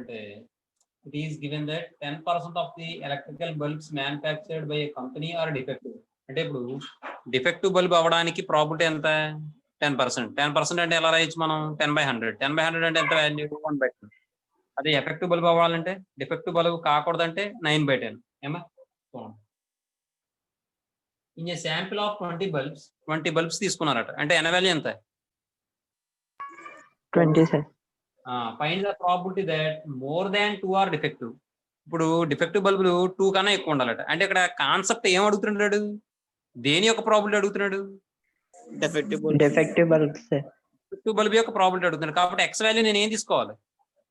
అంటే it is given that 10% of the electrical bulbs manufactured by a company are defective. అంటే ఇప్పుడు defective bulb అవ్వడానికి probability ఎంత 10%. 10% అంటే ఎలా రాయొచ్చు మనం 10/100. 10/100 అంటే ఎంత వాల్యూ 1/10. అదే ఎఫెక్టివ్ బల్బ్ అవ్వాలంటే డిఫెక్టివ్ బల్బ్ కాకూడదంటే 9/10. ఏమా in a sample of 20 bulbs తీసుకున్నారట అంటే ఎన వాల్యూ ఎంత 20 sir. Find the probability that more than 2 are defective. ఇప్పుడు డిఫెక్టివ్ బల్బులు 2 కన్నా ఎక్కువ ఉండాలట. అంటే ఇక్కడ కాన్సెప్ట్ ఏం అడుగుతున్నాడు, దేని యొక్క ప్రాబిలిటీ అడుగుతున్నాడు, defective bulb sir. Defective bulb యొక్క ప్రాబిలిటీ అడుగుతున్నాడు. కాబట్టి ఎక్స్ వాల్యూ నేను ఏం తీసుకోవాలి,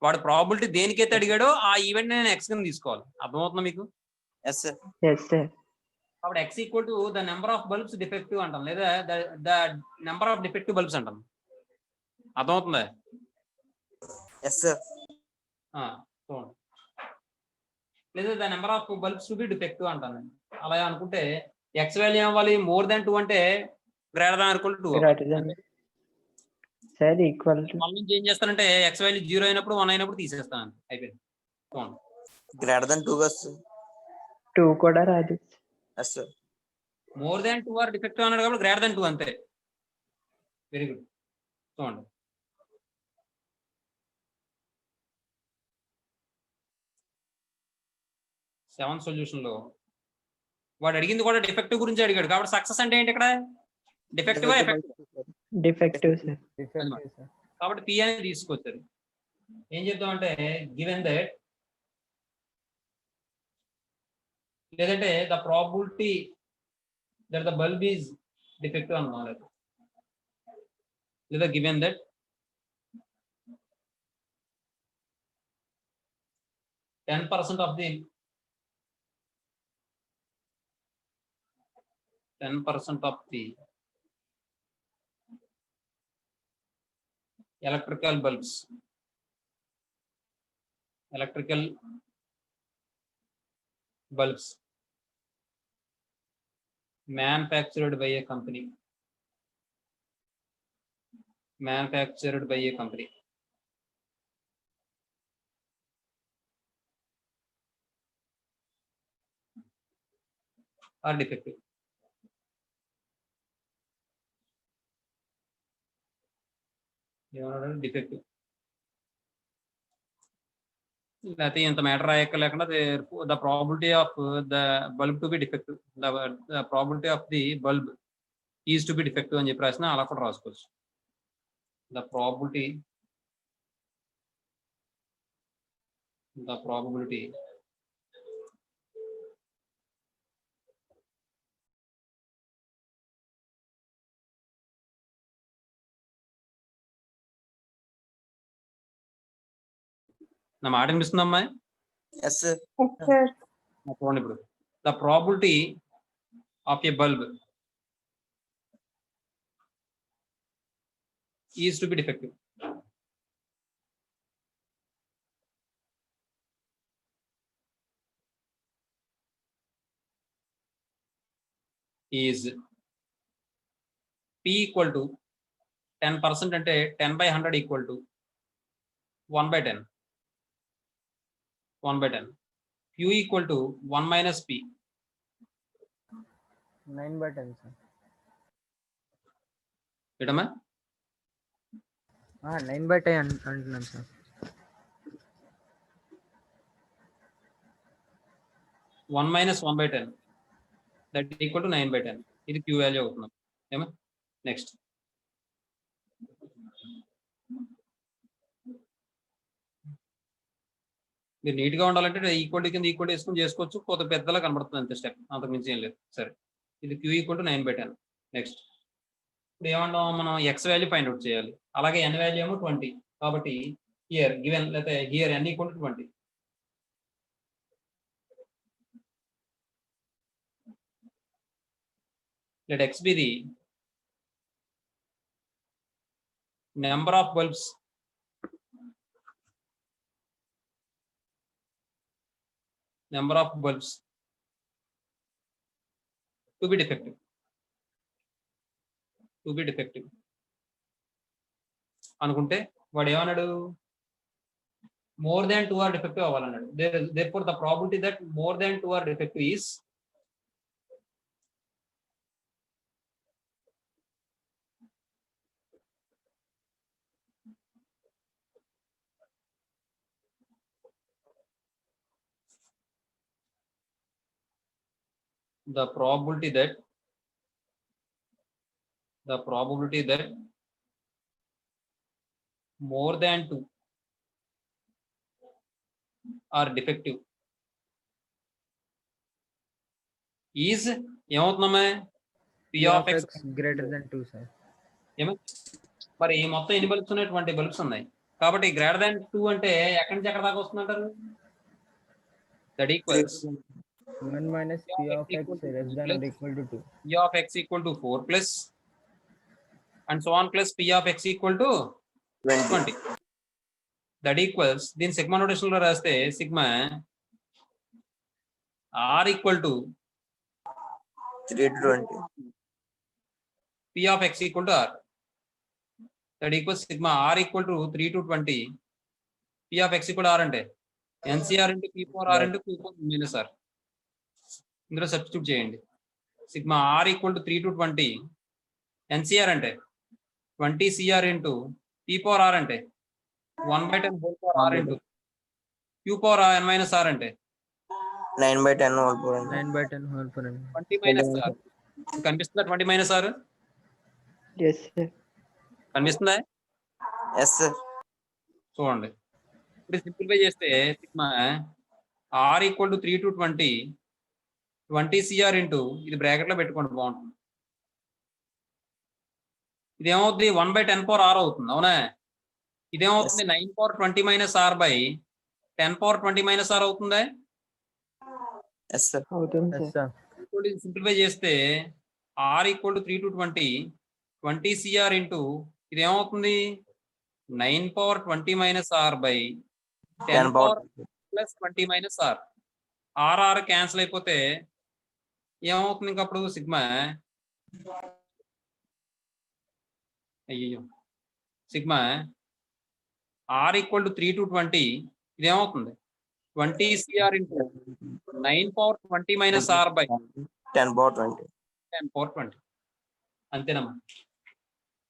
వాడు ప్రాబిలిటీ దేనికైతే అడిగాడో ఆ ఈవెంట్ నేను ఎక్స్ కింద తీసుకోవాలి. అర్థమవుతుందా మీకు? Yes sir. కాబట్టి X equal to the number of bulbs defective అంటాం, లేదా the number of defective bulbs అంటాం. అర్థమవుతుందా? Yes sir. చూడండి, లేదా the number of bulbs to be defective అంటాను. అలా అనుకుంటే ఎక్స్ వాల్యూ అవ్వాలి మోర్ దాన్ 2 అంటే greater than equal to 2 sir equal to మళ్ళీ నుంచి ఏం చేస్తానంటే ఎక్స్ వాల్యూ 0 అయినప్పుడు 1 అయినప్పుడు తీసేస్తాను. అయిపోయింది. చూడండి, గ్రేటర్ దాన్ 2 వస్తుంది, 2 కూడా రాదు. yes sir. More than 2 are defective అన్నాడు కాబట్టి గ్రేటర్ దాన్ 2 అంతే. Very good. చూడండి, సెవెంత్ సొల్యూషన్ లో వాడు అడిగింది కూడా డిఫెక్టివ్ గురించి అడిగాడు. కాబట్టి సక్సెస్ అంటే ఏంటి ఇక్కడ, డిఫెక్టివ్ డిఫెక్టివ్ సార్. కాబట్టి పి అనేది తీసుకొచ్చారు. ఏం చెప్తాం అంటే గివెన్ దట్, లేదంటే the probability that the bulb is defective అన్నాం, లేదా given that 10% of the 10% of the electrical bulbs manufactured by a company are defective. Defective లేకపోతే ఇంత మ్యాటర్ రాయక్కర్లేకుండా the probability of the bulb to be defective, the probability of the bulb is to be defective అని చెప్పి రాసిన అలా కూడా రాసుకోవచ్చు. The probability నా మాట వినిపిస్తుందమ్మా? yes sir. చూడండి, ఇప్పుడు the probability of A bulb is to be defective is P equal to 10% అంటే 10/100 equal to 1/10. 1/10. Q equal to 1 minus P. 9/10 sir. ఏటమ్మా? 9/10 అంటున్నాను sir. 1 minus 1/10 that is equal to 9/10. ఇది Q value అవుతుంది. ఏమా? Next మీరు neat గా ఉండాలంటే equal కింద equal వేసుకుని చేసుకోవచ్చు, కొత్త పెద్దలా కనబడుతుంది అంతే స్టెప్, అంతకు మించి ఏం లేదు. సరే, ఇది Q ఈక్వల్ టు 9/10. నెక్స్ట్ ఇప్పుడు ఏమంటాం మనం, ఎక్స్ వాల్యూ ఫైండ్ అవుట్ చేయాలి. అలాగే ఎన్ వాల్యూ ఏమో 20. కాబట్టి హియర్ గివెన్, లేకపోతే here N equal to 20. let x be the number of bulbs to be defective. అనుకుంటే వాడు ఏమన్నాడు, more than 2 are defective అవ్వాలన్నాడు. Therefore the probability that more than 2 are defective is the probability that more than 2 are defective is ఏమవుతుందమ్మా P of X greater than 2 sir. మరి మొత్తం ఎన్ని bulbs ఉన్నాయి? 20 bulbs ఉన్నాయి. కాబట్టి గ్రేటర్ దాన్ 2 అంటే ఎక్కడి నుంచి ఎక్కడ దాకా వస్తుంది అంటారు? That equals 1 minus P of X less than or equal to 2. P of X equal to 4 plus and so on plus P of X equal to 20. That equals దీని సిగ్మా నోటేషన్ లో రాస్తే sigma R equal to 3 to 20. P of X equal to R. That equals sigma R equal to 3 to 20. P of X equal to R అంటే NCR into P for R into Q for minus R. ఇందులో substitute చేయండి. Sigma R equal to 3 to 20. NCR అంటే 20 CR into P for R అంటే 1/10 whole for R into Q for N minus R అంటే 9/10 whole power. 9/10 whole power. 20 minus R. కనిపిస్తుందా 20 minus R? Yes, sir. కనిపిస్తుందా? Yes, sir. చూడండి ఇప్పుడు simplify చేస్తే sigma R equal to 3 to 20 CR into ఇది bracket లో పెట్టుకోండి బాగుంటుంది. ఇదేమవుతుంది 1/10 power R అవుతుంది అవునా? ఇదేమవుతుంది 9 power 20 minus R by 10 power 20 minus R అవుతుందా? Yes, sir. అవుతుంది Yes సార్. sir. సింప్లిఫై చేస్తే R equal to 3 to 20 CR into ఇది ఏమవుతుంది 9 power 20 minus R by 10 power plus 20 minus R. R cancel అయిపోతే ఏమవుతుంది ఇంకప్పుడు సిగ్మా అయ్యో sigma R equal to 3 to 20 ఇది ఏమవుతుంది 20 CR into 9 power 20 minus R by 10 power 20. 10 power 20. అంతేనమ్మా.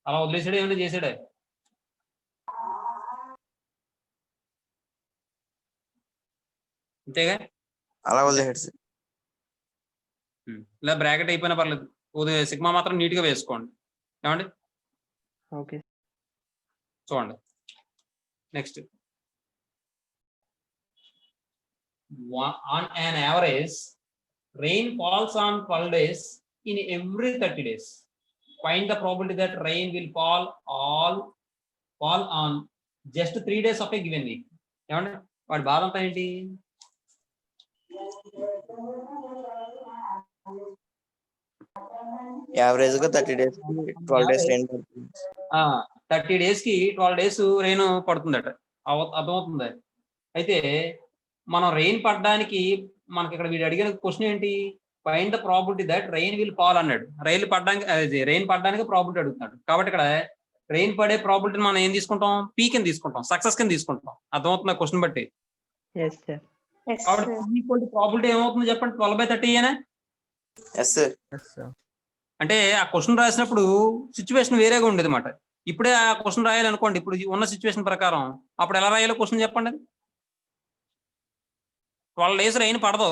అలా వదిలేసాడు ఏమైనా చేసాడే? అంతేగా? అలా వదిలేడు సార్. ఇలా బ్రాకెట్ అయిపోయినా పర్లేదు. సిగ్మా మాత్రం నీట్ గా వేసుకోండి. ఏమండి? ఓకే. చూడండి next. On an average, rain falls on 12 days in every 30 days. Find the probability that rain will fall on just 3 days of a given week. ఏమండి వాడి బాధ అంతా ఏంటి? యావరేజ్ గా 30 డేస్ 12 డేస్ రెయిన్ పడుతుంది. 30 days కి 12 days rain పడుతుందట. అర్థమవుతుంది. అయితే మనం రెయిన్ పడడానికి మనకి ఇక్కడ వీడు అడిగిన క్వశ్చన్ ఏంటి? Find the probability that rain will fall అన్నాడు. రెయిన్ పడడానికి ప్రాబిలిటీ అడుగుతున్నాడు. కాబట్టి ఇక్కడ రెయిన్ పడే ప్రాబిలిటీ మనం ఏం తీసుకుంటాం? పీ కింద తీసుకుంటాం, సక్సెస్ కింద తీసుకుంటాం. అర్థమవుతుంది క్వశ్చన్ బట్టి. Yes, sir. కాబట్టి ప్రాబిలిటీ ఏమవుతుంది చెప్పండి? 12/30 ఏనా? Yes, sir. Yes sir. అంటే ఆ క్వశ్చన్ రాసినప్పుడు సిచ్యువేషన్ వేరేగా ఉండేది అన్నమాట. ఇప్పుడే ఆ క్వశ్చన్ రాయాలనుకోండి, ఇప్పుడు ఉన్న సిచ్యువేషన్ ప్రకారం అప్పుడు ఎలా రాయాలో క్వశ్చన్ చెప్పండి. 12 days రెయిన్ పడదు,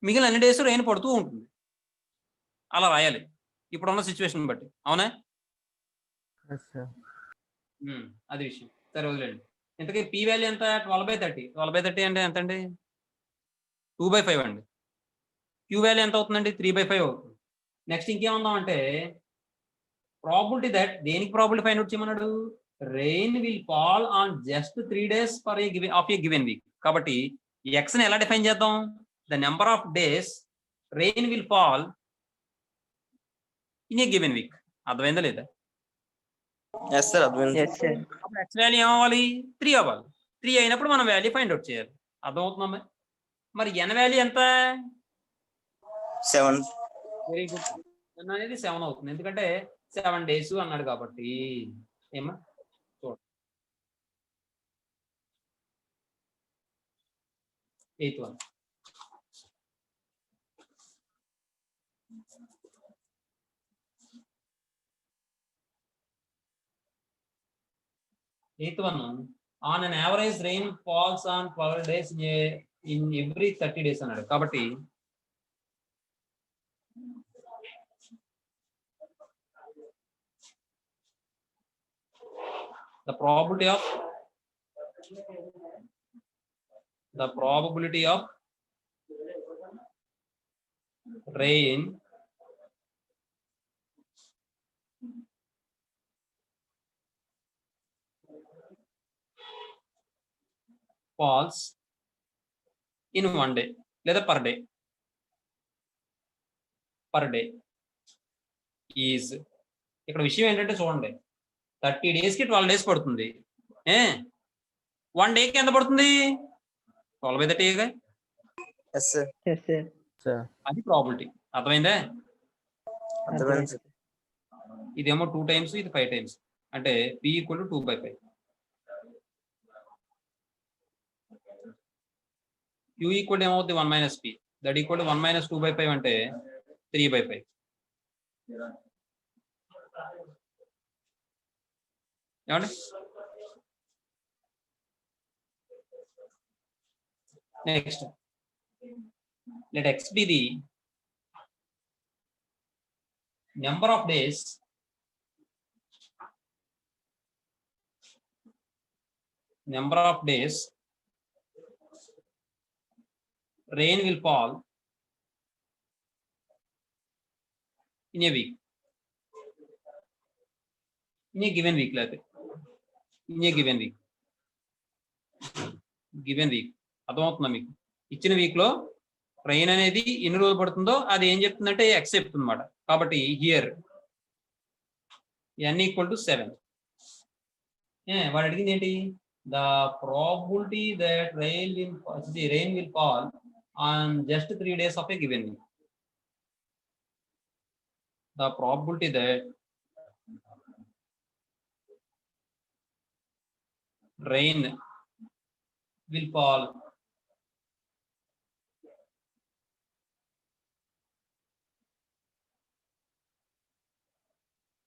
మిగిలిన అన్ని డేస్ రెయిన్ పడుతూ ఉంటుంది. అలా రాయాలి ఇప్పుడున్న సిచ్యువేషన్ బట్టి. అవునా? Yes sir. అది విషయం. సరే వదిలేండి. ఇంతకీ పీ వాల్యూ ఎంత? 12/30. 12/30 అంటే ఎంత అండి? 2/5 అండి. క్యూ వాల్యూ ఎంత అవుతుందండి? 3/5 అవుతుంది. నెక్స్ట్ ఇంకేముందాం అంటే ప్రాబిలిటీ దట్, దేనికి ప్రాబిలిటీ ఫైండ్ అవుట్ చేయమన్నాడు? Rain will fall on just 3 days for a given week. కాబట్టి ఎక్స్ ని ఎలా డిఫైన్ చేద్దాం? The number of days rain will fall in a given week. అర్థమైందా లేదా? Yes, sir. అర్థమైంది. Yes, sir. అప్పుడు ఎక్స్ వాల్యూ ఏమవ్వాలి? 3 అవ్వాలి. 3 అయినప్పుడు మనం వాల్యూ ఫైండ్ అవుట్ చేయాలి. అర్థమవుతుందమ్మా? మరి ఎన్ వాల్యూ ఎంత? 7. Very good. ఎన్ అనేది 7 అవుతుంది, ఎందుకంటే 7 days అన్నాడు కాబట్టి. ఏమా చూడండి, eighth one. Eighth one, on an average rain falls on 12 days in every 30 days అన్నాడు. కాబట్టి the probability of rain falls in 1 day లేదా per day ఈజ్. ఇక్కడ విషయం ఏంటంటే చూడండి, 30 days కి 12 days పడుతుంది. 1 day కి ఎంత పడుతుంది? 12/30. Yes sir. Yes, sir. sir. అది ప్రాబిలిటీ. అర్థమైందా? అర్థమైంది సార్. ఇదేమో 2 times, ఇది 5 times. అంటే p = 2/5. q = ఏమవుతుంది? 1 - p. దట్ ఈక్వల్ 1 - 2/5 అంటే 3/5. ఏమండి? Next, let x be the number of days rain will fall in a week, in a given week. Like in a given week అర్థమవుతుందా మీకు? ఇచ్చిన week లో rain అనేది ఎన్ని రోజులు పడుతుందో అది ఏం చెప్తుందంటే ఎక్స్ చెప్తుంది అన్నమాట. కాబట్టి హియర్ n = 7. వాడు అడిగింది ఏంటి? The probability that rain will fall on just 3 days of a given week. The probability that rain will fall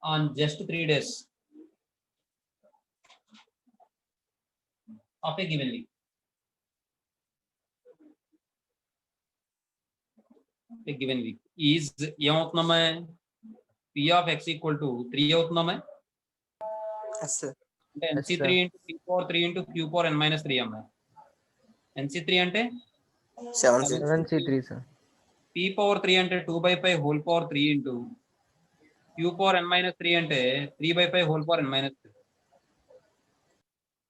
on just 3 days of a given week. Is ఏమవుతుందమ్మా? p of x = 3 అవుతుందమ్మా. Yes sir. అంటే nc3 × p4 3 × q4 n - 3 అమ్మా. nc3 అంటే 7 sir. 7C3 sir. p⁴ అంటే 2/5 whole power 3 into q4 n - 3 అంటే 3/5 whole power n - 3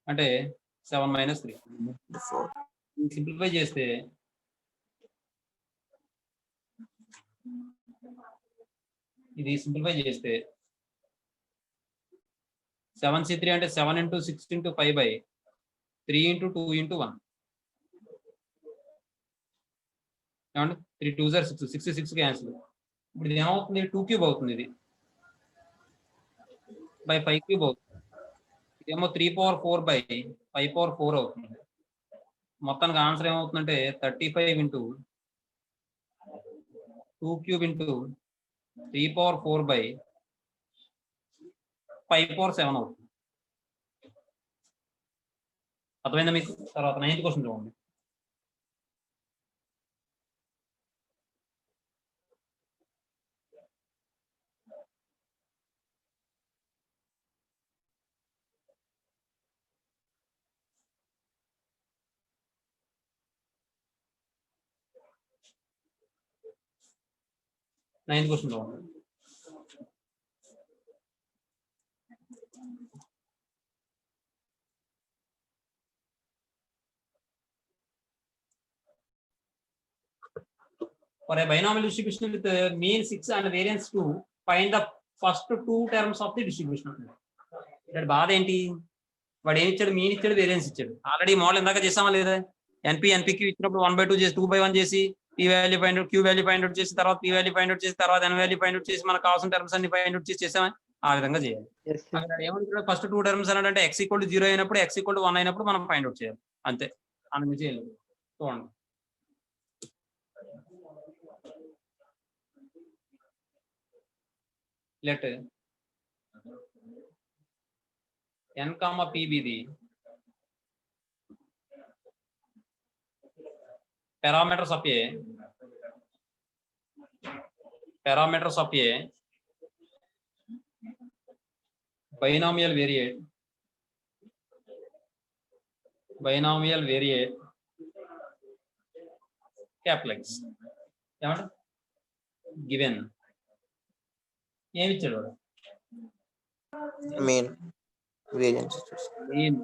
అంటే 7 - 3. Simplify చేస్తే ఇది 7c3 అంటే 7 × 6 × 5/3 × 2 × 1. ఏమండి? 3 2s are 6, 6 6 క్యాన్సిల్. ఇప్పుడు ఇది ఏమవుతుంది? 2³ అవుతుంది. ఇది బై 5³ అవుతుంది. ఇదేమో 3⁴/5⁴ అవుతుంది. మొత్తానికి ఆన్సర్ ఏమవుతుందంటే 35 × 2³ × 3⁴/5⁴7 అవుతుంది. అర్థమైందా మీకు? తర్వాత 9th క్వశ్చన్ చూడండి. నైన్త్ క్వశ్చన్ చూడండి. For a binomial distribution with mean 6 and variance 2, find the first 2 terms of the distribution. ఇక్కడ బాధ ఏంటి? వాడు ఏమి ఇచ్చాడు? మీన్ ఇచ్చాడు, వేరియన్స్ ఇచ్చాడు. ఆల్రెడీ మోడల్ ఇందాక చేసామా లేదా? NP ఇచ్చినప్పుడు 1/2 చేసి 2/1 చేసి p value find out, q value find out చేసి తర్వాత p వాల్యూ ఫైండ్ అవుట్ చేసి తర్వాత n వాల్యూ ఫైండ్ అవుట్ చేసి మనకు కావాల్సిన టర్మ్స్ అన్ని ఫైండ్ అవుట్ చేసి చేసామా? ఆ విధంగా చేయాలి. Yes, sir. అక్కడ ఏమంటాడు? ఫస్ట్ 2 టర్మ్స్ అన్నాడంటే x = 0 అయినప్పుడు, x = 1 అయినప్పుడు మనం ఫైండ్ అవుట్ చేయాలి. అంతే, అందుకు చేయాలి. చూడండి, let n comma p be the parameters of a binomial variate capital X. ఏమంటే given ఏమి ఇచ్చాడు వాడు? mean variance mean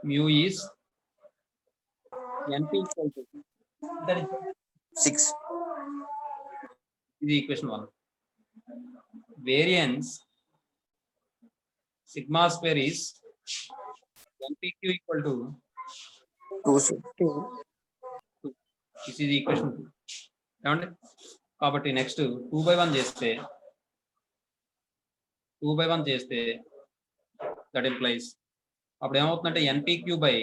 mu is np equal to that is 6. the equation 1. Variance sigma square is npq equal to 2. this is the equation 2. ఏమండి కాబట్టి next 2/1 చేస్తే that implies అప్పుడు ఏమవుతుందంటే npq by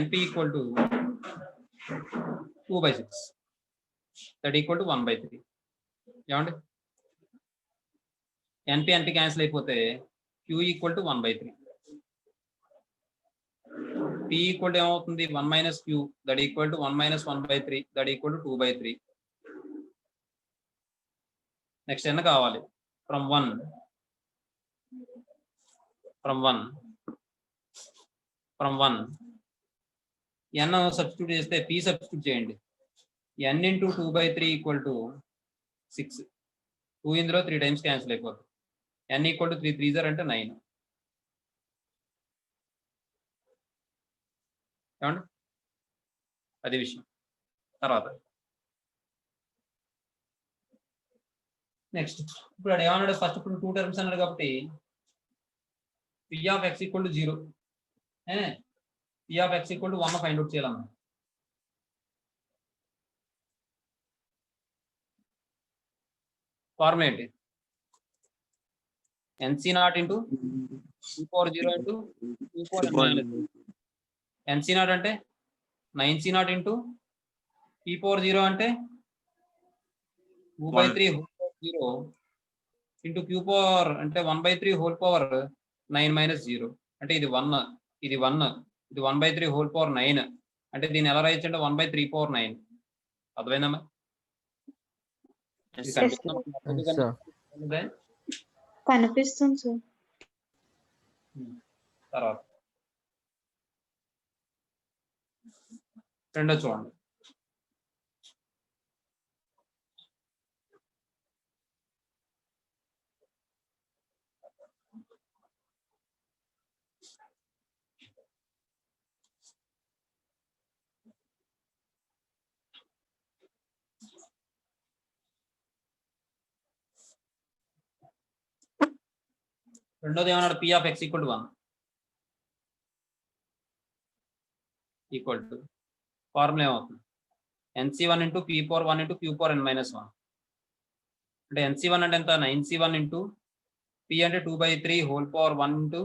np equal to 2/6 that equal to 1/3. ఏమండి np cancel అయిపోతే q equal to 1/3. p equal to ఏమవుతుంది 1 minus q that equal to 1 minus 1/3 that equal to 2/3. Next n కావాలి from 1 n substitute చేస్తే p substitute చేయండి. n into 2/3 equal to 6. 2 ఇందులో 3 times cancel అయిపోతుంది. n equal to 3 3 అంటే 9. ఏమండి అది విషయం. తర్వాత నెక్స్ట్ ఇప్పుడు అది ఏమన్నాడు ఫస్ట్ ఇప్పుడు 2 టర్మ్స్ అన్నాడు కాబట్టి p of x equal to 0 p of x equal to 1 find out చేయాలన్నా. ఫార్ములా ఏంటి? nc0 into p power 0 into p power n minus 0. nc0 అంటే 9c0 into p power 0 అంటే 2/3 whole power 0 into q power అంటే 1/3 whole power 9 minus 0 అంటే ఇది 1 ఇది 1/3 whole power 9 అంటే దీన్ని ఎలా రాయొచ్చు అంటే 1/3 power 9. అర్థమైందమ్మా? ఇది కనిపిస్తుందా? కనిపిస్తుంది సార్. తర్వాత రెండో చూడండి. రెండోది ఏమన్నాడు? p of x equal to 1 equal to formula ఏమవుతుంది? nc1 into p power 1 into q power n minus 1 అంటే nc1 అంటే ఎంత? 9c1 into p అంటే 2/3 whole power 1 into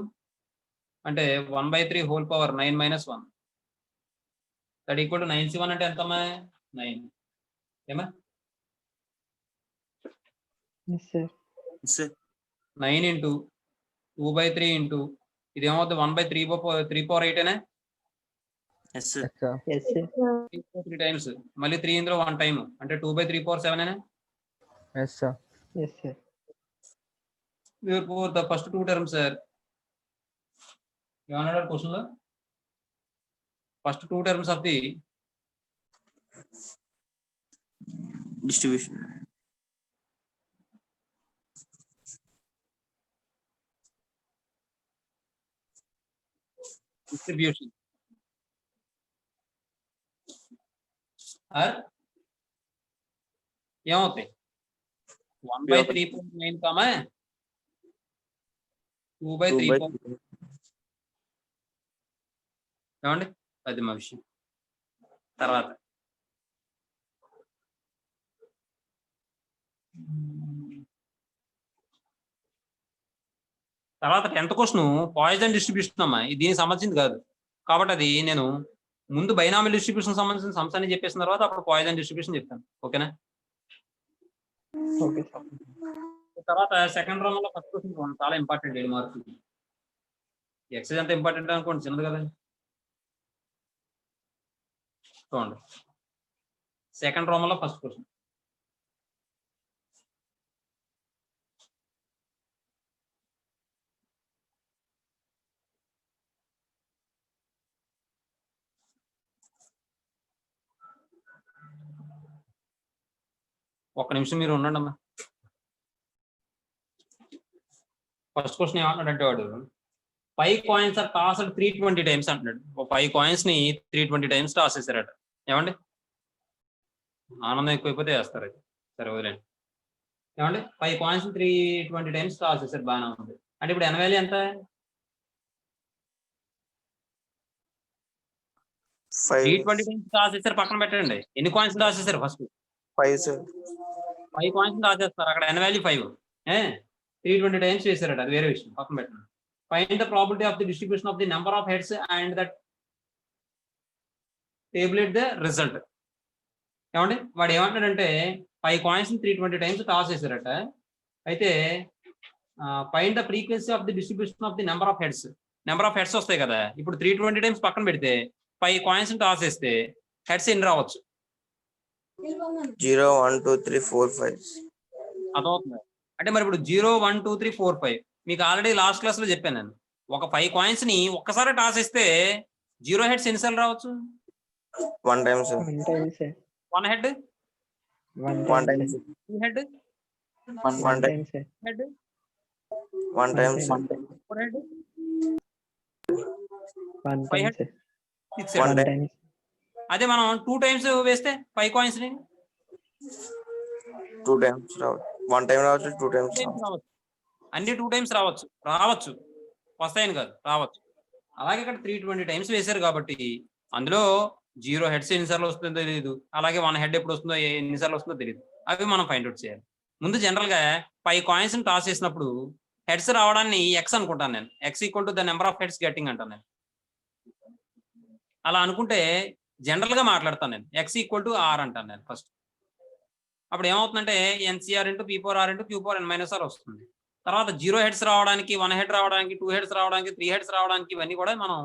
అంటే 1/3 whole power 9 minus 1 that equal to 9c1 అంటే ఎంతమ్మా? 9. ఏమా? Yes, sir. 9 into 2/3 into ఇది ఏమవుతుంది? 1/3 3 power 8 అనే Yes, sir. Yes, sir. 3 times మళ్ళీ 3 ఇందులో 1 టైమ్ అంటే 2/3 power 7 అనే. Yes, sir. Yes, sir. Therefore the first two terms are ఏమన్నాడు క్వశ్చన్ లో? First 2 terms of the distribution distribution are ఏమవుతాయి? 1/3.9 కామా 2/3. ఏమండి అది మా విషయం. తర్వాత తర్వాత 10th క్వశ్చన్ పాయిజన్ డిస్ట్రిబ్యూషన్ అమ్మా. ఇది దీనికి సంబంధించింది కాదు కాబట్టి అది నేను ముందు బైనామియల్ డిస్ట్రిబ్యూషన్ సంబంధించిన సంస్థ అని చెప్పేసిన తర్వాత అప్పుడు పాయిజన్ డిస్ట్రిబ్యూషన్ చెప్తాను. ఓకేనా? Okay sir. తర్వాత సెకండ్ రౌండ్ లో ఫస్ట్ క్వశ్చన్ చాలా ఇంపార్టెంట్ 7 మార్కులకి. ఎక్సైజ్ అంత ఇంపార్టెంట్ అనుకోండి, చిన్నది కదా. చూడండి సెకండ్ రౌండ్ లో ఫస్ట్ క్వశ్చన్. ఒక్క నిమిషం మీరు ఉండండి అమ్మా. ఫస్ట్ క్వశ్చన్ ఏమంటున్నాడంటే వాడు 5 కాయిన్స్ ఆర్ టాస్డ్ 320 టైమ్స్ అంటున్నాడు. 5 కాయిన్స్ ని 320 టైమ్స్ టాస్ చేశారట. ఏమండి ఆనందం ఎక్కువైపోతే వేస్తారు అది. సరే వదిలేండి. ఏమండి 5 కాయిన్స్ 320 టైమ్స్ టాస్ చేశారు, బాగానే ఉంది. అంటే ఇప్పుడు ఎన్ వాల్యూ ఎంత? 320 టైమ్స్ టాస్ చేశారు, పక్కన పెట్టండి. ఎన్ని కాయిన్స్ టాస్ చేశారు? First 5 sir. 5 కాయిన్స్ టాస్ చేస్తారు, అక్కడ ఎన్ వాల్యూ 5. 320 టైమ్స్ చేశారట, అది వేరే విషయం, పక్కన పెట్టండి. Find the probability of the distribution of the number of heads and that tabulate the result. ఏమండి వాడు ఏమంటాడంటే 5 కాయిన్స్ 320 టైమ్స్ టాస్ చేశారట. అయితే find the frequency of the distribution of the number of heads. Number of heads వస్తాయి కదా. ఇప్పుడు 320 times పక్కన పెడితే 5 కాయిన్స్ టాస్ చేస్తే హెడ్స్ ఎన్ని రావచ్చు? 0 1 2 3 4 5. అదవుతుంది. అంటే మరి ఇప్పుడు 0 1 2 3 4 5 మీకు ఆల్రెడీ లాస్ట్ క్లాస్ లో చెప్పాను నేను. ఒక 5 కాయిన్స్ ని ఒక్కసారి టాస్ ఇస్తే 0 హెడ్స్ ఎన్నిసార్లు రావచ్చు? 1 time sir. 1 time sir. 1 head, 1 time sir. 2 head, 1 time sir. Head, 1 time sir. 4 head, 1 5 time head, sir. 6 head. 1 time. అదే మనం 2 టైమ్స్ వేస్తే 5 కాయిన్స్ ని 2 టైమ్స్ రావచ్చు. 1 టైం రావచ్చు, 2 టైమ్స్ రావచ్చు. అన్ని 2 టైమ్స్ రావచ్చు, వస్తాయని కాదు, రావచ్చు. అలాగే ఇక్కడ 320 టైమ్స్ వేశారు కాబట్టి అందులో 0 హెడ్స్ ఎన్నిసార్లు వస్తుందో తెలియదు, అలాగే 1 హెడ్ ఎప్పుడు వస్తుందో ఎన్నిసార్లు వస్తుందో తెలియదు. అవి మనం ఫైండ్ అవుట్ చేయాలి. ముందు జనరల్ గా 5 కాయిన్స్ టాస్ చేసినప్పుడు హెడ్స్ రావడాన్ని ఎక్స్ అనుకుంటాను నేను. X equal to the number of heads getting అంటాను నేను. అలా అనుకుంటే జనరల్ గా మాట్లాడతాను నేను. ఎక్స్ ఈక్వల్ టు ఆర్ అంటాను నేను ఫస్ట్. అప్పుడు ఏమవుతుందంటే ఎన్సీఆర్ ఇంటూ పీ4ఆర్ ఇంటూ క్యూ4n - ఆర్ వస్తుంది. తర్వాత 0 హెడ్స్ రావడానికి, 1 హెడ్ రావడానికి, 2 హెడ్స్ రావడానికి, 3 హెడ్స్ రావడానికి ఇవన్నీ కూడా మనం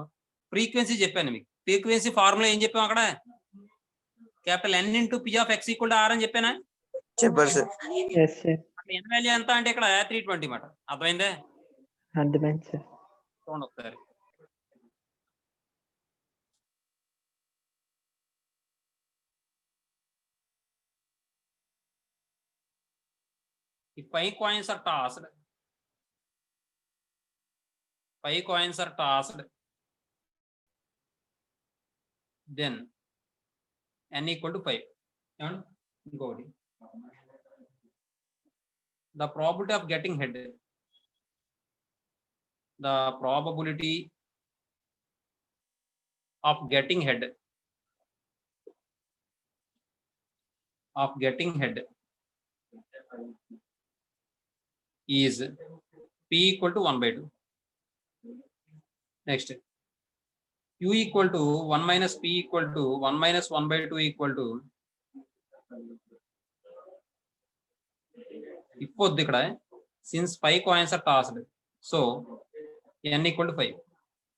ఫ్రీక్వెన్సీ చెప్పాను మీకు. ఫ్రీక్వెన్సీ ఫార్ములా ఏం చెప్పాం అక్కడ? Capital N into P of X equal to R అని చెప్పానా? చెప్పారు sir. yes sir. N value ఎంత అంటే ఇక్కడ 320 మాట. అర్థమైందే? అర్థమైంది సార్. చూడండి ఒకసారి. If 5 coins are tossed, 5 coins are tossed, then n equal to 5. Inkovati. The probability of getting head. The probability of getting head. Is P equal to 1/2. Next, Q equal to 1 minus P equal to 1 minus 1/2 equal to, ఇప్పుడు ఇక్కడ since 5 coins are tossed, so n equal to 5,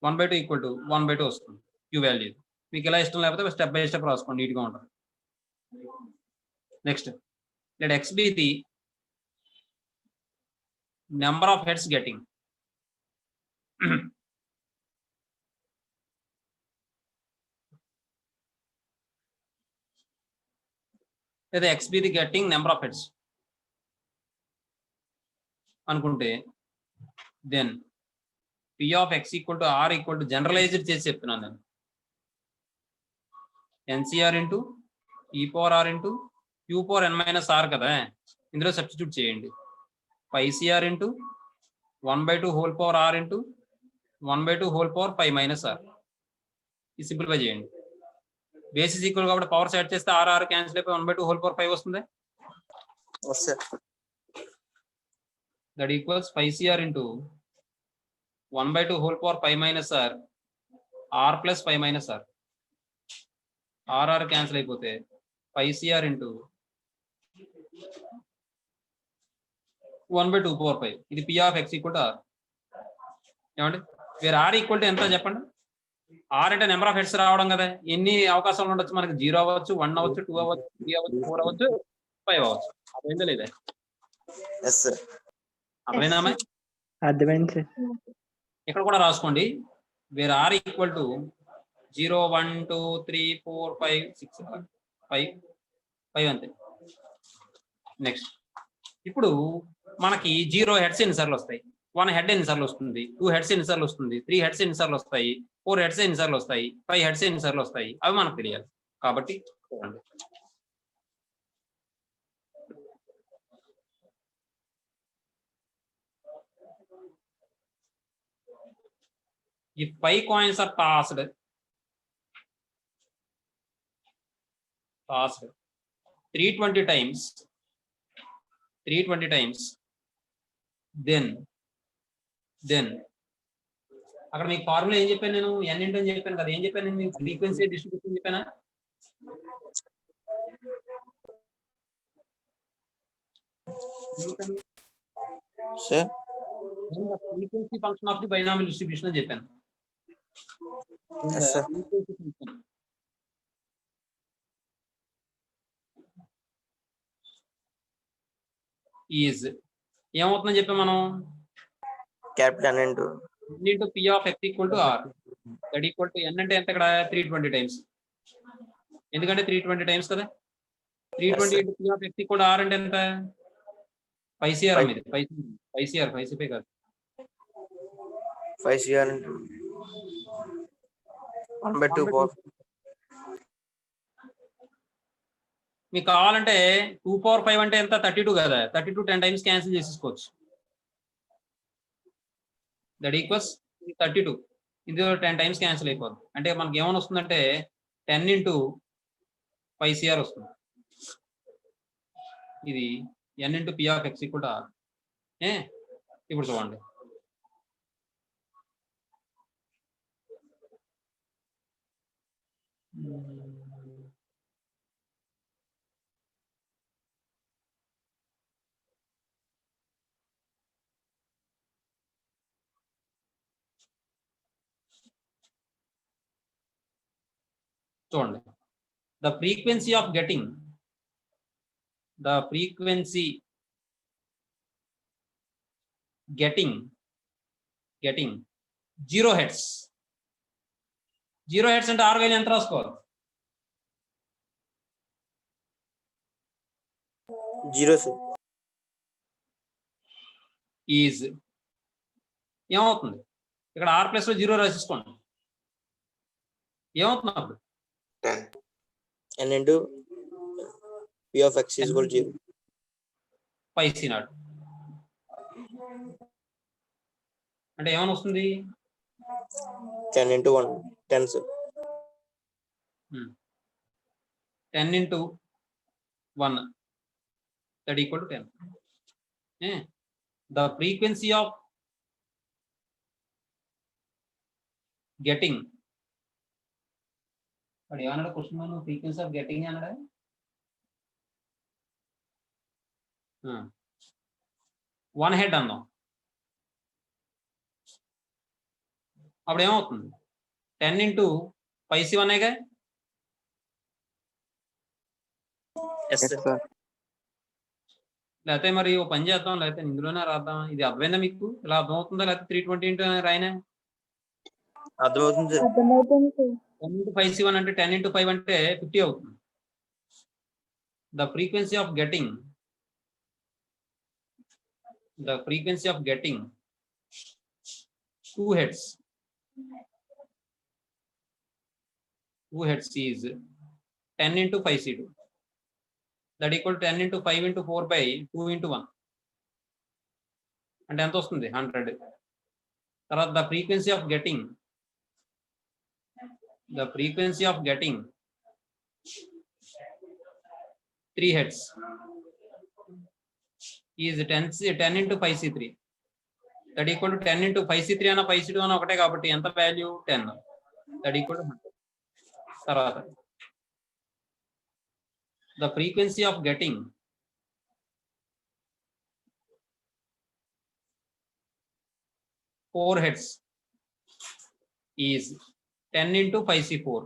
1/2 equal to 1/2 వస్తుంది Q value. మీకు ఇలా ఇష్టం లేకపోతే step by step రాసుకోండి, నీట్గా ఉంటుంది. Next, let x be the number of heads getting. లేదా x be the getting number of heads అనుకుంటే then p of x equal to r equal to generalised చేసి చెప్తున్నాను నేను. NCR into e⁴r into q⁴n - r కదా, ఇందులో substitute చేయండి. 5cr into 1/2 whole power r into 1/2 whole power 5 - r. ఇది simplify చేయండి. Basis equal కాబట్టి పవర్ సెట్ చేస్తే r క్యాన్సిల్ అయిపోయి 1/2 హోల్ పవర్ 5 వస్తుంది. That equals 5cr into 1/2 whole power 5 - r, r plus 5 - r. r cancel అయిపోతే 5cr into 1/2 power 5. ఇది P of x equal to R. ఏమండి వేరే R ఈక్వల్ టు ఎంత చెప్పండి? R అంటే నెంబర్ ఆఫ్ హెడ్స్ రావడం కదా. ఎన్ని అవకాశాలు ఉండొచ్చు మనకి? 0 అవ్వచ్చు, 1 అవ్వచ్చు, 2 అవ్వచ్చు, 3 అవ్వచ్చు, 4 అవ్వచ్చు, 5 అవ్వచ్చు. అర్థమైందా లేదా? Yes sir. అర్థమైందా అమ్మాయి? అర్థమైంది సార్. ఇక్కడ కూడా రాసుకోండి. వేర్ R ఈక్వల్ టు 0, 1, 2, 3, 4, 5, 6, 5 అంతే. నెక్స్ట్ ఇప్పుడు మనకి 0 హెడ్స్ ఎన్నిసార్లు వస్తాయి? 1 హెడ్ ఎన్నిసార్లు వస్తుంది? 2 హెడ్స్ ఎన్నిసార్లు వస్తుంది? 3 హెడ్స్ ఎన్నిసార్లు వస్తాయి? 4 హెడ్స్ ఎన్నిసార్లు వస్తాయి? 5 హెడ్స్ ఎన్నిసార్లు వస్తాయి? అవి మనకు తెలియాలి. కాబట్టి చూడండి, if 5 coins are tossed 320 times, then అక్కడ మీకు ఫార్ములా ఏం చెప్పాను నేను? n ఇంటూ అని చెప్పాను కదా. ఏం చెప్పాను నేను? మీకు ఫ్రీక్వెన్సీ డిస్ట్రిబ్యూషన్ చెప్పానా? Sir frequency function of the binomial distribution అని చెప్పాను. Yes sir. ఈజ్ ఏమవుతుందని చెప్పాం మనం? క్యాపిటల్ N ఇంటూ P of x equal to R. That equal to n అంటే ఎంత ఇక్కడ? 320 టైమ్స్. ఎందుకంటే 320 టైమ్స్ కదా. 320 into P of x equal to R అంటే ఎంత? 5CR ఇది. 5CR 5CP కాదు. 5CR 1/2 power. మీకు కావాలంటే 2 పవర్ 5 అంటే ఎంత? 32 కదా. 32 10 టైమ్స్ క్యాన్సిల్ చేసేసుకోవచ్చు. That equals 32. ఇది 10 టైమ్స్ క్యాన్సిల్ అయిపోతుంది. అంటే మనకి ఏమైనా వస్తుందంటే 10 ఇంటూ 5CR వస్తుంది. ఇది n ఇంటూ P of x equal to R. ఇప్పుడు చూడండి, the frequency of getting 0 heads. 0 heads అంటే R వాల్యూ ఎంత రాసుకోవాలి? 0 సార్. ఈజ్ ఏమవుతుంది? ఇక్కడ R ప్లస్ లో 0 రాసేసుకోండి. ఏమవుతుంది అప్పుడు? 10 n into P of x is equal to 0. 5C0 అంటే ఏమైనా వస్తుంది? 10 into 1 10 sir. 10 into 1 that equal to 10. The frequency of getting, but ఏమన్నాడు క్వశ్చన్? ఫ్రీక్వెన్సీ ఆఫ్ గెటింగ్ అన్నాడా? వన్ హెడ్ అన్నాం. అప్పుడు ఏమవుతుంది? 10 ఇంటూ 5C1 గా. Yes sir. లేకపోతే మరి ఓ పని చేద్దాం, లేకపోతే ఇందులోనే రాద్దాం. ఇది అర్థమైందా మీకు? ఇలా అర్థమవుతుందా? లేకపోతే 320 ఇంటూ రాయినా? అర్థమవుతుంది సార్. అర్థమవుతుంది సార్. 10 ఇంటూ 5C1 అంటే 10 ఇంటూ 5 అంటే 50 అవుతుంది. The frequency of getting 2 heads is 10 into 5C2. That equal to 10 into 5 into 4 by 2 into 1. అంటే ఎంత వస్తుంది? 100. తర్వాత the frequency of getting 3 heads is 10 into 5C3. That equal to 10 into 5C3 అన్న 5C2 అన్న ఒకటే కాబట్టి ఎంత వాల్యూ? 10. That equal to 100. తర్వాత the frequency of getting 4 heads is 10 into 5c4.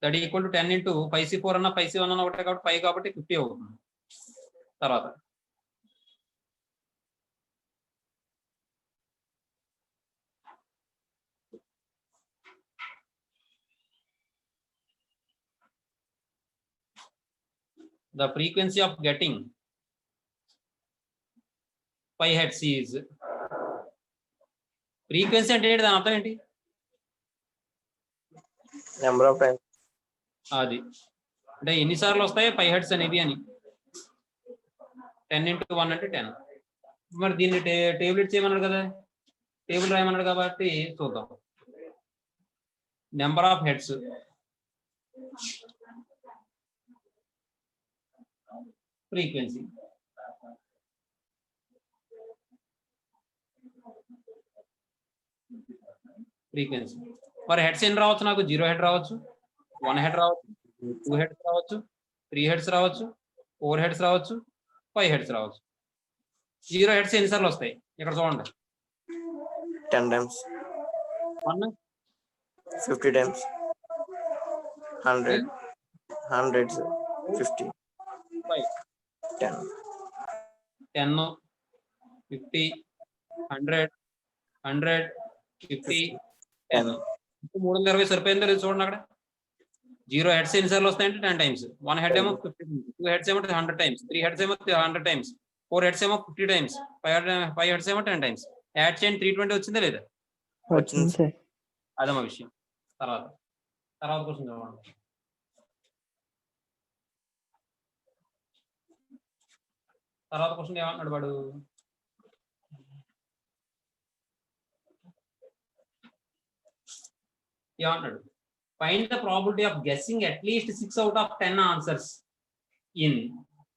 That equal to 10 into 5c4 అన్న 5c1 అన్న ఒకటే కాబట్టి 5 కాబట్టి 50 అవుతుంది. తర్వాత the frequency of getting 5 heads is frequency అంటే ఏంటి, దాని అర్థం ఏంటి? Number of times. అది అంటే ఎన్నిసార్లు వస్తాయి 5 heads అనేవి అని. 10 into 1 అంటే 10. మరి దీన్ని టేబుల్ చేయమన్నాడు కదా, టేబుల్ రాయమన్నాడు కాబట్టి చూద్దాం. నెంబర్ ఆఫ్ హెడ్స్ ఫ్రీక్వెన్సీ మరి హెడ్స్ ఎన్ని రావచ్చు నాకు? 0 head రావచ్చు, 1 head రావచ్చు, 2 heads రావచ్చు, 3 heads రావచ్చు, 4 heads రావచ్చు, 5 heads రావచ్చు. 0 heads ఎన్నిసార్లు వస్తాయి ఇక్కడ చూడండి. 10 times, 1 50 times, 100, 100s, 50, 5 10, 10 50 100 100 50 10. 320 సరిపోయిందో లేదు చూడండి అక్కడ. 0 heads ఎన్నిసార్లు వస్తాయంటే 10 times, 1 head ఏమో 50 times, 2 heads ఏమో 100 times, 3 heads ఏమో 100 times, 4 heads ఏమో 50 times, 5 heads ఏమో 10 times. యాడ్ చేయండి, 320 వచ్చిందా లేదా? వచ్చింది సార్. అదమ్మా విషయం. తర్వాత క్వశ్చన్ చూడండి. తర్వాత క్వశ్చన్ ఏమన్నాడు వాడు? ఏమన్నాడు? Find the probability of guessing at least 6 out of 10 answers in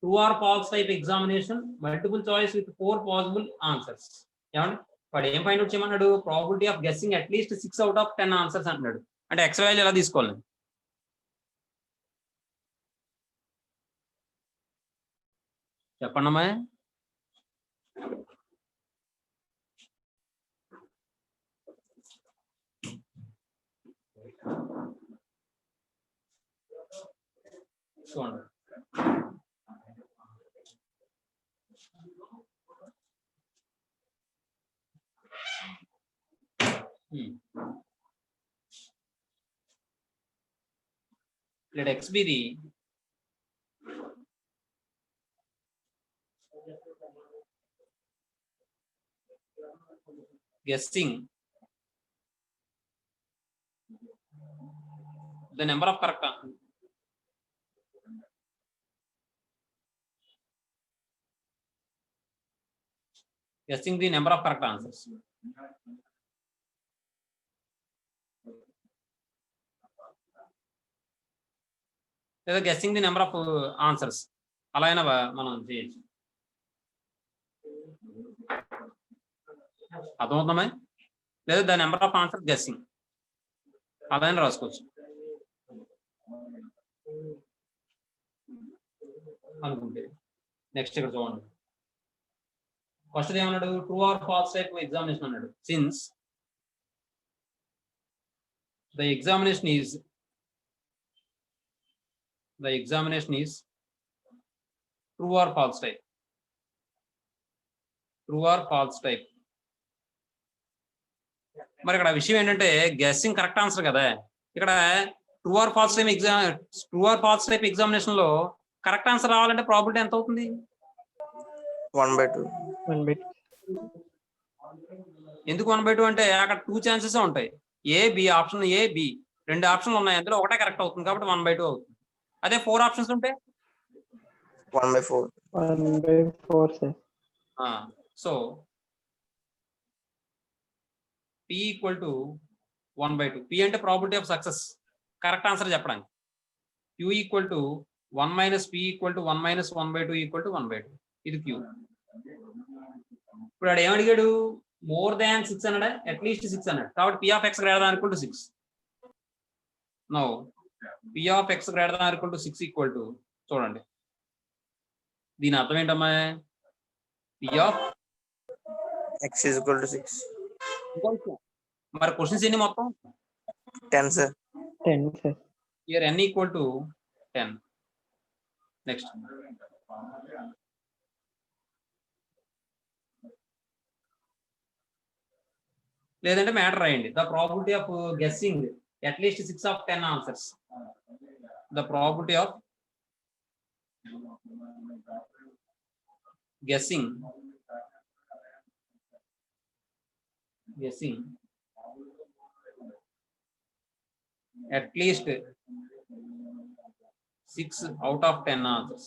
true or false type examination multiple choice with 4 possible answers. ఏమండి వాడు ఏం ఫైండ్ అవుట్ చేయమన్నాడు? Probability of guessing at least 6 out of 10 answers అంటున్నాడు. అంటే ఎక్స్ వాల్యూ ఎలా తీసుకోవాలి చెప్పండి అమ్మా. చూడండి, let x be the guessing the number of correct guessing the number of correct answers. లేదా guessing the number of answers అలా అయినా మనం చేయొచ్చు. అర్థమవుతామా? లేదా the number of answer guessing అలా అయినా రాసుకోవచ్చు అనుకుంటే. నెక్స్ట్ ఇక్కడ చూడండి, ఫస్ట్ ఏమన్నాడు? True or false type examination అన్నాడు. Since the examination is true or false type. మరి ఇక్కడ విషయం ఏంటంటే గెస్సింగ్ కరెక్ట్ ఆన్సర్ కదా. ఇక్కడ true or false type examination లో కరెక్ట్ ఆన్సర్ రావాలంటే ప్రాబిలిటీ ఎంత అవుతుంది? 1/2. ఎందుకు 1/2 అంటే అక్కడ 2 ఛాన్సెస్ ఉంటాయి. A B, option A B 2 ఆప్షన్లు ఉన్నాయి, అందులో ఒకటే కరెక్ట్ అవుతుంది కాబట్టి 1/2 అవుతుంది. అదే 4 ఆప్షన్స్ ఉంటే 1/4. 1/4 sir. So P equal to 1/2. P అంటే probability of success, correct answer చెప్పడానికి. Q equal to 1 - P equal to 1 - 1/2 equal to 1/2. ఇది Q. ఇప్పుడు వాడు ఏమడిగాడు? మోర్ దాన్ 6 అన్నాడా, అట్లీస్ట్ 6 అన్నాడు. కాబట్టి P of X greater than equal to 6. Now P of X greater than or equal to 6 equal to చూడండి, దీని అర్థం ఏంటమ్మా? P of X is equal to 6. మరి క్వశ్చన్స్ ఎన్ని మొత్తం 10 sir. 10 sir. here n equal to 10. Next. లేదంటే matter రాయండి. The probability of guessing at least 6 of 10 answers. The probability of guessing at least 6 out of 10 answers.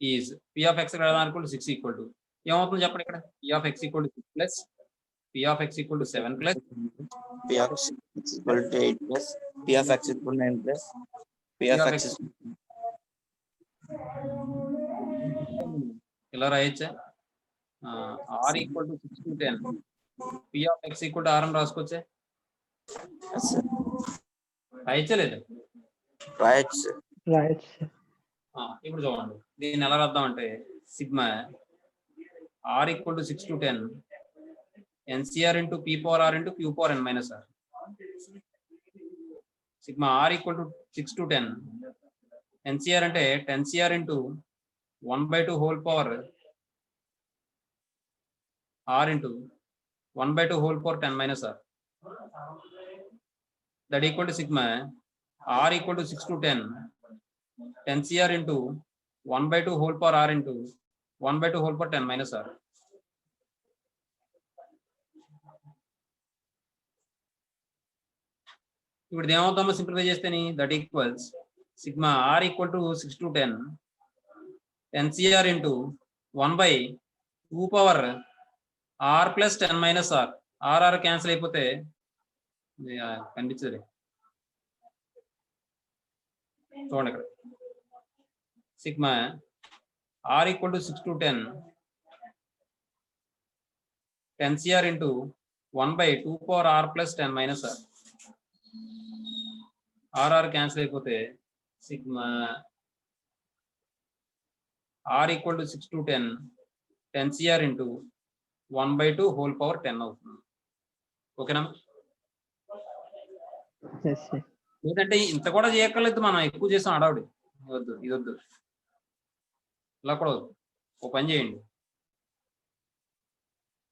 Is p of x greater than or equal to 6 equal to ఏమవుతుంది చెప్పండి ఇక్కడ p of x equal to 6 plus p of x equal to 7 plus P of x equal to 8 plus P of x equal to 9 plus P of x is ఇలా రాయొచ్చా? r equal to 6 to 10 p of x equal to r అని రాసుకోవచ్చా? yes, sir. రాయొచ్చా లేదా? Right, sir. Right, sir. ఇప్పుడు చూడండి దీన్ని ఎలా రాద్దాం అంటే sigma r equal to 6 to 10 NCR into p power r into q power n minus r. Sigma r equal to 6 to 10 NCR అంటే 10CR into 1/2 whole power r into 1/2 whole power 10 minus r. That equal to sigma r equal to 6 to 10 10CR into 1/2 whole power r into 1/2 whole power 10 minus r. ఇప్పుడు ఏమవుతామో simplify చేస్తేని that equals sigma r equal to 6 to 10 10CR into 1/2 power r plus 10 minus r. r cancel అయిపోతే కనిపించదు. చూడండి ఇక్కడ sigma r equal to 6 to 10 10CR into 1/2 power r plus 10 minus r. r cancel అయిపోతే sigma r equal to 6 to 10 10CR into 1/2 whole power 10 అవుతుంది. ఓకేనా? Yes, sir. లేదంటే ఇంత కూడా చేయక్కర్లేదు, మనం ఎక్కువ చేసాం అడవుడి. వద్దు ఇది వద్దు, ఇలా కూడా వద్దు. ఓ పని చేయండి,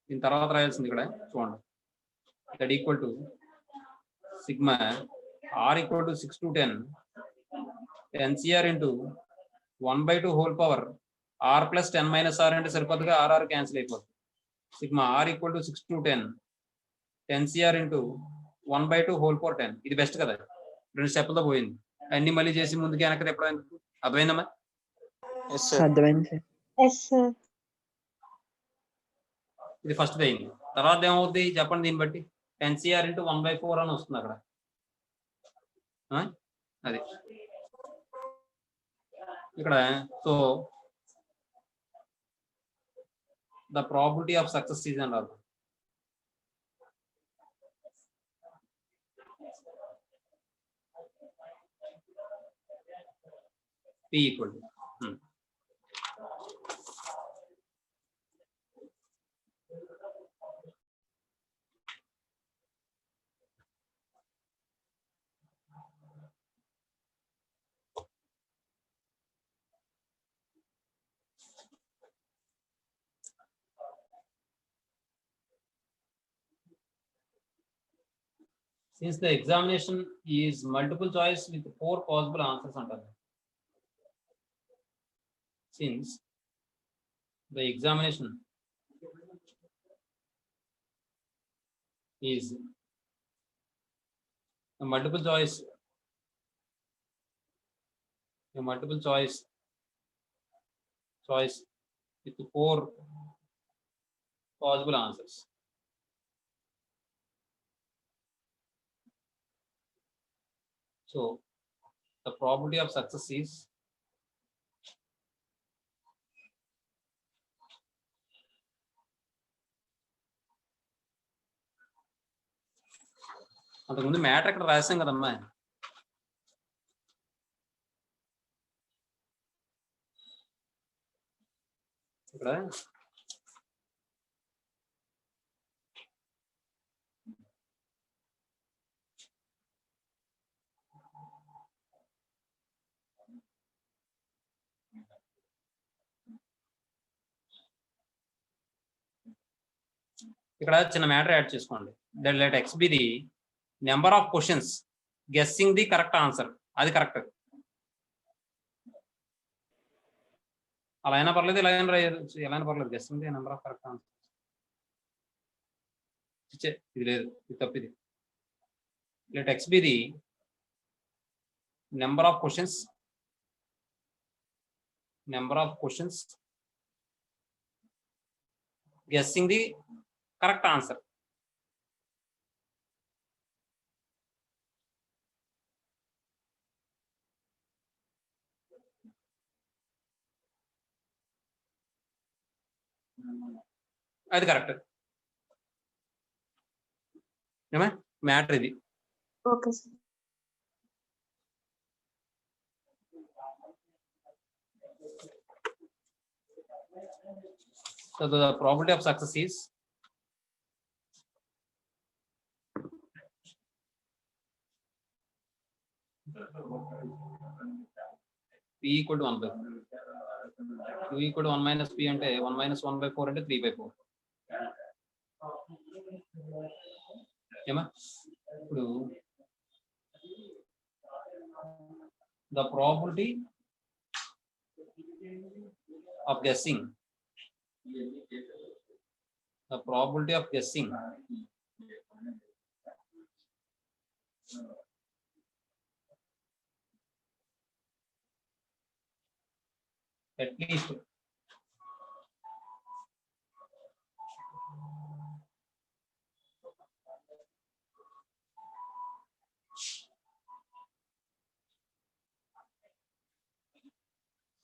దీని తర్వాత రాయాల్సింది ఇక్కడ చూడండి. That equal to sigma r equal to 6 to 10 10CR into 1/2 whole power r plus 10 minus r అంటే సరిపోతుందిగా, r క్యాన్సిల్ అయిపోతుంది. Sigma r equal to 6 to 10 10CR into 1/2 whole power 10. ఇది బెస్ట్ కదా, 2 స్టెప్లతో పోయింది. అన్ని మళ్ళీ చేసి ముందుకి వెనక్కి ఎప్పుడు అర్థమైందమ్మా? Yes, sir. అర్థమైంది సార్. Yes sir. ఇది ఫస్ట్ అయింది. తర్వాత ఏమవుద్ది చెప్పండి, దీన్ని బట్టి 10CR into 1/4 అని వస్తుంది అక్కడ. అది ఇక్కడ. So the probability of success is అని రాదు. P equal to since the examination is multiple choice with 4 possible answers అంటారు. Since the examination is a multiple choice with 4 possible answers. So the probability of success is అంతకుముందు matter ఇక్కడ రాసాం కదమ్మా. ఇక్కడ చిన్న matter add చేసుకోండి. Let X be the number of questions guessing the correct answer. అది correct. అలా అయినా పర్లేదు, ఇలా అయినా ఎలా అయినా పర్లేదు. Guessing the number of correct answer. ఇది లేదు, ఇది తప్పు. ఇది let X be the number of questions guessing the correct answer. అది కరెక్ట్. ఏమా మ్యాటర్ ఇది. Okay sir. So the probability of success is P equal to 1/4. Q equal to 1 minus P అంటే 1 minus 1/4 అంటే 3/4. ఏమా ఇప్పుడు the probability of guessing at least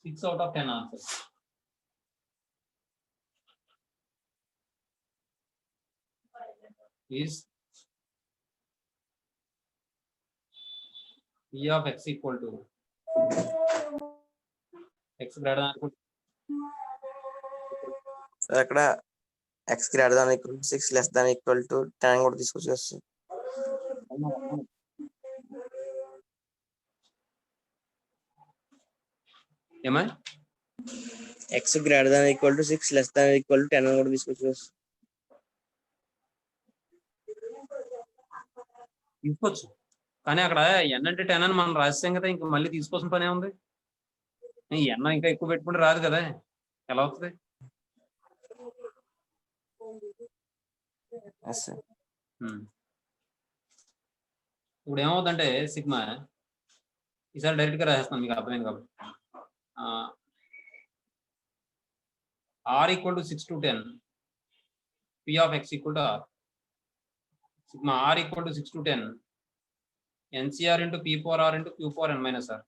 six out of 10 answers. Is P of x equal to x greater than or equal sir అక్కడ x greater than equal to 6 less than equal to 10 కూడా తీసుకొచ్చేస్తాం. ఏమా x greater than equal to 6 less than equal to 10 కూడా తీసుకొచ్చేస్తాం. తీసుకోవచ్చు, కానీ అక్కడ n అంటే 10 అని మనం రాసాం కదా, ఇంకా మళ్ళీ తీసుకోవాల్సిన పనే ఉంది. n ఇంకా ఎక్కువ పెట్టుకుంటే రాదు కదా, ఎలా అవుతుంది? ఇప్పుడు ఏమవుతుందంటే సిగ్మా, ఈసారి డైరెక్ట్ గా రాసేస్తాను మీకు అర్థమైంది కాబట్టి. R equal to 6 to 10, P of x equal to R. Sigma R equal to 6 to 10, NCR into P power R into Q power n minus R.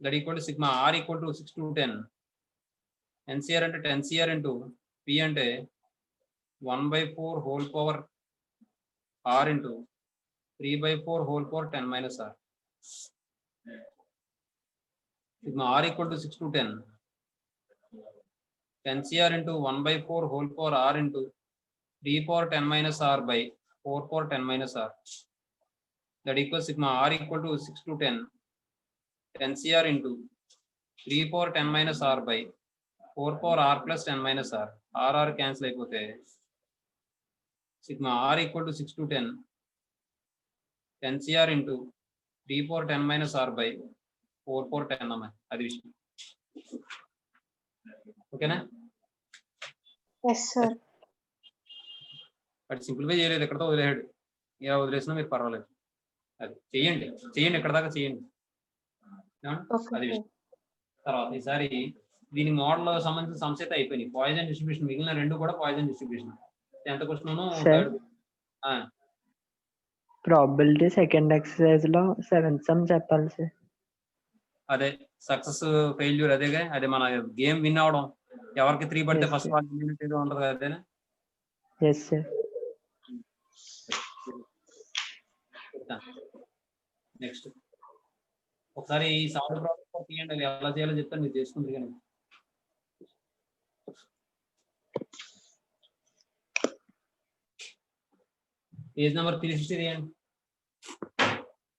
That equal to sigma R equal to 6 to 10, NCR into 10 CR into P and 1/4 whole power R into 3/4 whole power 10 minus R. Sigma R equal to 6 to 10, 10 CR into 1/4 whole power R into 3 power 10 minus R by 4 power 10 minus R. That equals sigma R equal to 6 to 10, 10 CR into 3 power 10 minus R by 4 power R plus 10 minus R. R cancel అయిపోతే sigma R equal to 6 to 10, 10 CR into 3 power 10 minus R by 4 power 10 అమ్మా, అది విషయం. ఓకేనా? Yes sir. But simplify చేయలేదు, ఎక్కడతో వదిలేడు. ఇలా వదిలేసినా మీరు పర్వాలేదు. అది చెయ్యండి, ఎక్కడ దాకా చెయ్యండి. అది విషయం. తర్వాత ఈసారి దీని మోడల్ సంబంధించిన సంస్థ అయిపోయినాయి. పాయిజన్ డిస్ట్రిబ్యూషన్ మిగిలిన రెండు కూడా పాయిజన్ డిస్ట్రిబ్యూషన్. ఎంత క్వశ్చన్ ప్రాబబిలిటీ సెకండ్ ఎక్సర్సైజ్ లో 7th సమ్ చెప్పాలి సార్. అదే సక్సెస్ ఫెయిల్యూర్ అదేగా, అదే మన గేమ్ విన్ అవడం. ఎవరికి 3 పడితే ఫస్ట్ వాళ్ళు ఉంటుంది కదా, అదేనా? Yes sir. నెక్స్ట్ ఒకసారి ఈ సాల్వ్ ప్రాబ్లం తీయండి, అది ఎలా చేయాలో చెప్తాను, మీరు చేసుకుంటారు కానీ. పేజ్ నెంబర్ 360 తీయండి.